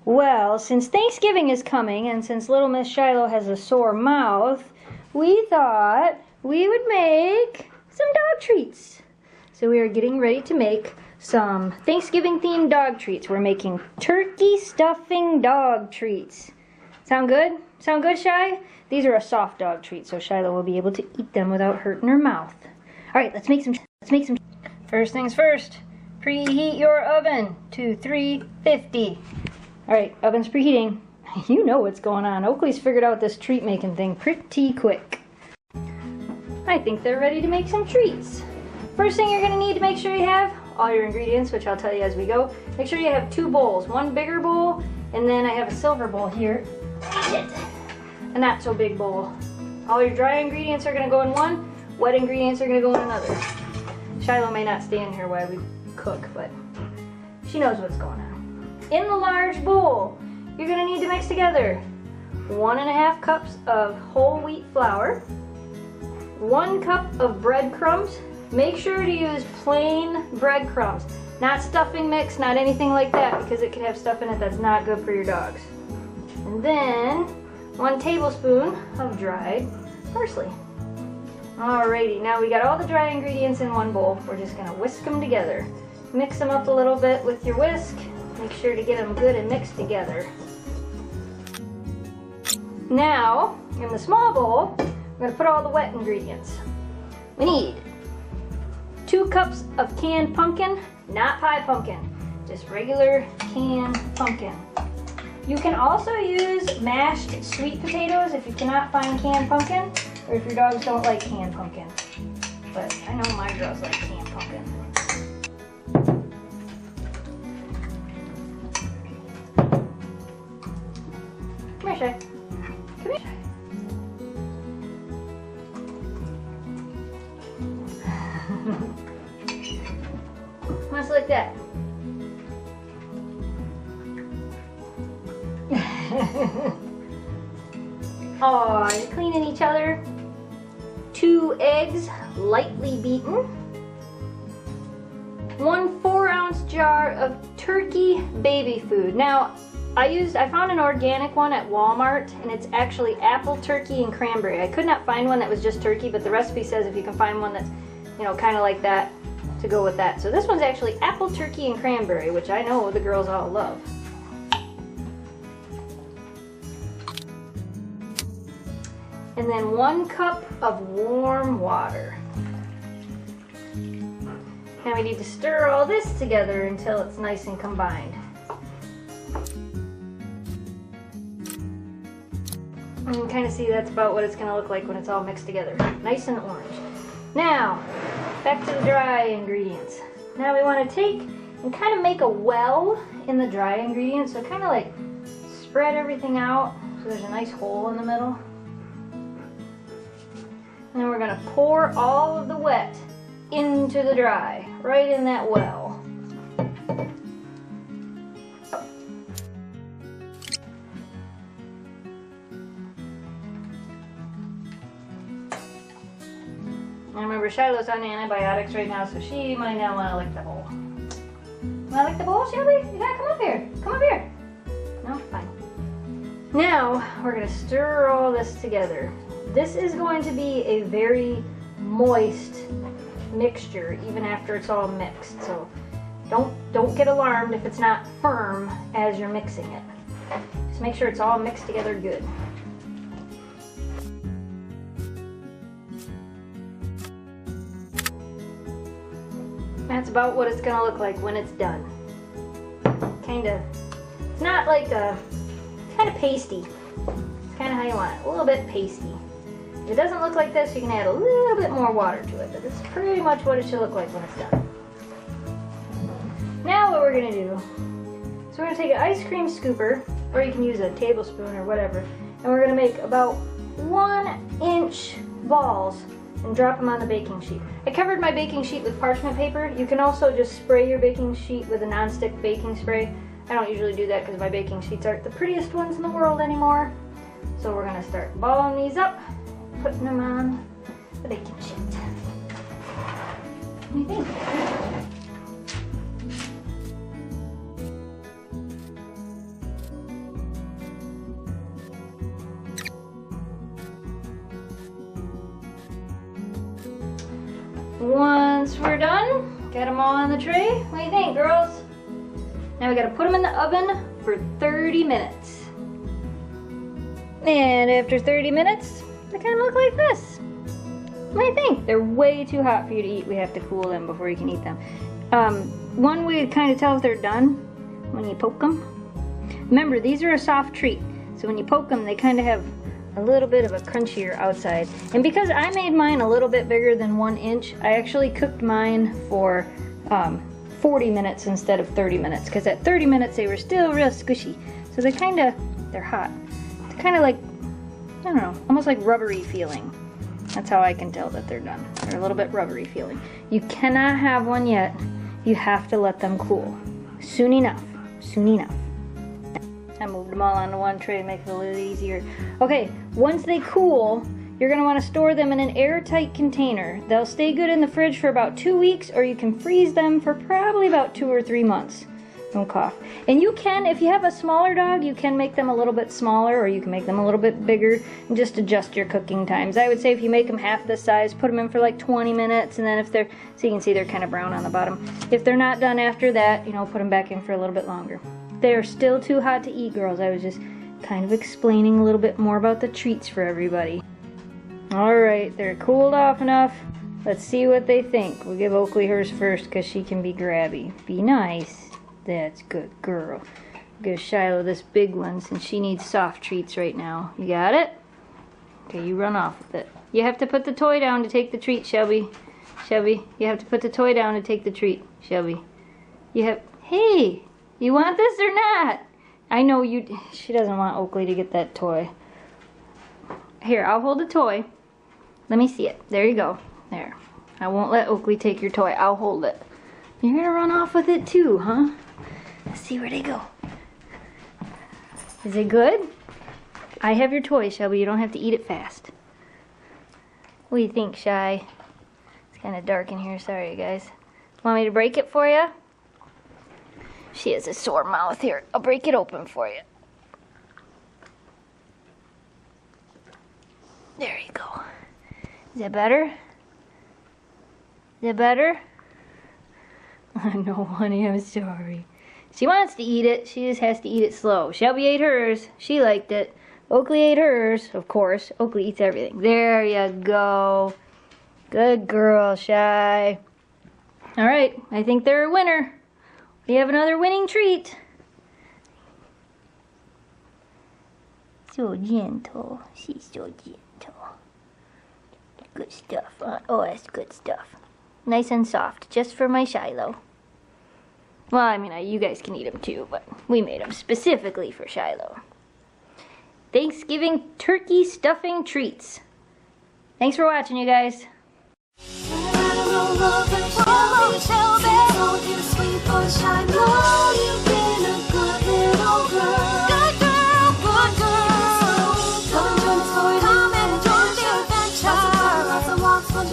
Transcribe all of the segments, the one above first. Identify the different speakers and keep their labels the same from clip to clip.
Speaker 1: Well, since Thanksgiving is coming and since little Miss Shiloh has a sore mouth, we thought we would make some dog treats. So we are getting ready to make some Thanksgiving themed dog treats. We're making turkey stuffing dog treats. Sound good? Sound good, Shy? These are a soft dog treat, so Shiloh will be able to eat them without hurting her mouth. All right, let's make some. First things first, preheat your oven to 350. All right, oven's preheating. You know what's going on. Oakley's figured out this treat making thing pretty quick. I think they're ready to make some treats. First thing you're gonna need to make sure you have all your ingredients, which I'll tell you as we go. Make sure you have 2 bowls, one bigger bowl, and then I have a silver bowl here. A not so big bowl. All your dry ingredients are gonna go in one, wet ingredients are gonna go in another. Shiloh may not stay in here while we cook, but she knows what's going on. In the large bowl, you're gonna need to mix together 1.5 cups of whole wheat flour, 1 cup of breadcrumbs. Make sure to use plain breadcrumbs, not stuffing mix, not anything like that, because it can have stuff in it that's not good for your dogs. And then 1 tablespoon of dried parsley. Alrighty, now we got all the dry ingredients in one bowl. We're just gonna whisk them together. Mix them up a little bit with your whisk. Make sure to get them good and mixed together. Now, in the small bowl, we're gonna put all the wet ingredients. We need 2 cups of canned pumpkin, not pie pumpkin, just regular canned pumpkin. You can also use mashed sweet potatoes if you cannot find canned pumpkin, or if your dogs don't like canned pumpkin. But I know my girls like canned pumpkin. Come here, Shay. Come here. Must like that. Oh, you're cleaning each other. 2 eggs, lightly beaten. 1 4-ounce jar of turkey baby food. Now, I found an organic one at Walmart, and it's actually apple, turkey, and cranberry. I could not find one that was just turkey, but the recipe says if you can find one that's, you know, kind of like that, to go with that. So this one's actually apple, turkey, and cranberry, which I know the girls all love. And then 1 cup of warm water. Now we need to stir all this together until it's nice and combined. And you can kind of see that's about what it's going to look like when it's all mixed together. Nice and orange. Now, back to the dry ingredients. Now we want to take and kind of make a well in the dry ingredients. So kind of like spread everything out so there's a nice hole in the middle. And then we're going to pour all of the wet into the dry, right in that well. And remember, Shiloh's on antibiotics right now, so she might not want to lick the bowl. Want to lick the bowl, Shelby? You gotta come up here. Come up here. No? Fine. Now, we're going to stir all this together. This is going to be a very moist mixture, even after it's all mixed. So don't get alarmed if it's not firm as you're mixing it. Just make sure it's all mixed together good. That's about what it's going to look like when it's done. It's not like it's kind of pasty. It's kind of how you want it, a little bit pasty. If it doesn't look like this, you can add a little bit more water to it, but this is pretty much what it should look like when it's done. Now what we're going to do is we're going to take an ice cream scooper, or you can use a tablespoon or whatever, and we're going to make about 1-inch balls and drop them on the baking sheet. I covered my baking sheet with parchment paper. You can also just spray your baking sheet with a non-stick baking spray. I don't usually do that because my baking sheets aren't the prettiest ones in the world anymore. So we're going to start balling these up, putting them on the baking sheet. What do you think? since we're done, got them all on the tray. What do you think, girls? Now we gotta put them in the oven for 30 minutes. And after 30 minutes, they kind of look like this. What do you think? They're way too hot for you to eat. We have to cool them before you can eat them. One way to kind of tell if they're done, when you poke them. Remember, these are a soft treat. So when you poke them, they kind of have a little bit of a crunchier outside. And because I made mine a little bit bigger than 1 inch, I actually cooked mine for 40 minutes instead of 30 minutes. Because at 30 minutes, they were still real squishy. So they're hot. It's kind of like, I don't know, almost like rubbery feeling. That's how I can tell that they're done. They're a little bit rubbery feeling. You cannot have one yet. You have to let them cool. Soon enough. Soon enough. I moved them all onto one tray to make it a little easier. Okay, once they cool, you're going to want to store them in an airtight container. They'll stay good in the fridge for about 2 weeks, or you can freeze them for probably about 2 or 3 months. Don't cough. And you can, if you have a smaller dog, you can make them a little bit smaller, or you can make them a little bit bigger and just adjust your cooking times. I would say if you make them half this size, put them in for like 20 minutes, and then if they're, so you can see they're kind of brown on the bottom. If they're not done after that, you know, put them back in for a little bit longer. They're still too hot to eat, girls. I was just kind of explaining a little bit more about the treats for everybody. Alright, they're cooled off enough. Let's see what they think. We'll give Oakley hers first because she can be grabby. Be nice. That's good girl. Give Shiloh this big one since she needs soft treats right now. You got it? Okay, you run off with it. You have to put the toy down to take the treat, Shelby. Shelby, you have to put the toy down to take the treat, Shelby. You have, hey, you want this or not? I know you, she doesn't want Oakley to get that toy. Here, I'll hold the toy. Let me see it. There you go. There. I won't let Oakley take your toy. I'll hold it. You're gonna run off with it too, huh? Let's see where they go. Is it good? I have your toy, Shelby. You don't have to eat it fast. What do you think, Shy? It's kind of dark in here. Sorry, you guys. Want me to break it for you? She has a sore mouth here. I'll break it open for you. There you go. Is that better? Is that better? No, honey, I'm sorry. She wants to eat it. She just has to eat it slow. Shelby ate hers. She liked it. Oakley ate hers, of course. Oakley eats everything. There you go. Good girl, Shy. All right, I think they're a winner. We have another winning treat. So gentle. She's so gentle. Good stuff. Oh, that's good stuff. Nice and soft, just for my Shiloh. Well, I mean, you guys can eat them too, but we made them specifically for Shiloh. Thanksgiving turkey stuffing treats. Thanks for watching, you guys.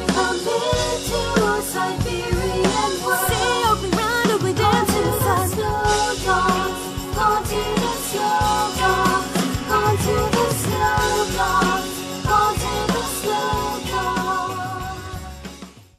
Speaker 2: Come into a side